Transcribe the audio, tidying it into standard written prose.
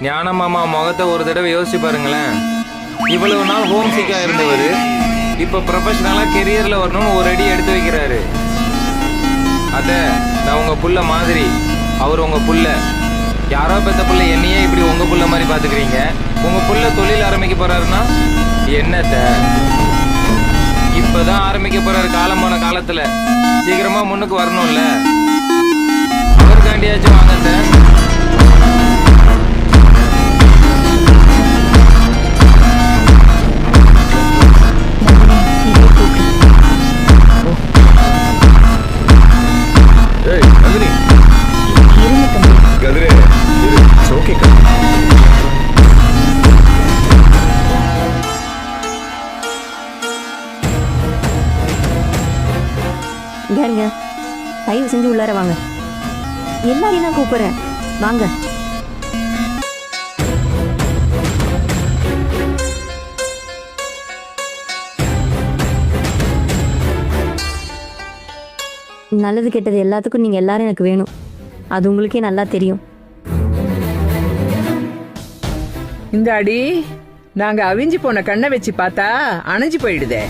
ஞான மாமா முகத்தை ஒரு தடவை யோசிச்சு பாருங்களேன். இவ்வளவு நாள் ஹோம் சிக்கா இருந்தவர் இப்ப ப்ரொஃபஷனலா கெரியர்ல வரணும்னு ஒரு அடி எடுத்து வைக்கிறாரு. அத நான் உங்க புள்ள மாதிரி, அவர் உங்க புள்ள. யாரோ பெத்த புள்ள என்னையே இப்படி உங்க புள்ள மாதிரி பாத்துக்கிறீங்க. உங்க புள்ள தொழில் ஆரம்பிக்க போறாருன்னா என்னத்த இப்பதான் ஆரம்பிக்க போறாரு. காலம் போன காலத்துல சீக்கிரமா முன்னுக்கு வரணும்ல. அவருக்காண்டியாச்சும் வாங்க. இங்க தயவு செஞ்சு உள்ளார வாங்க. எல்லாரையும் தான் கூப்பிடுறேன், வாங்க. நல்லது கெட்டது எல்லாத்துக்கும் நீங்க எல்லாரும் எனக்கு வேணும். அது உங்களுக்கே நல்லா தெரியும். இந்த அடி நாங்க அவிஞ்சு போன கண்ணை வச்சு பார்த்தா அணைஞ்சு போயிடுதே.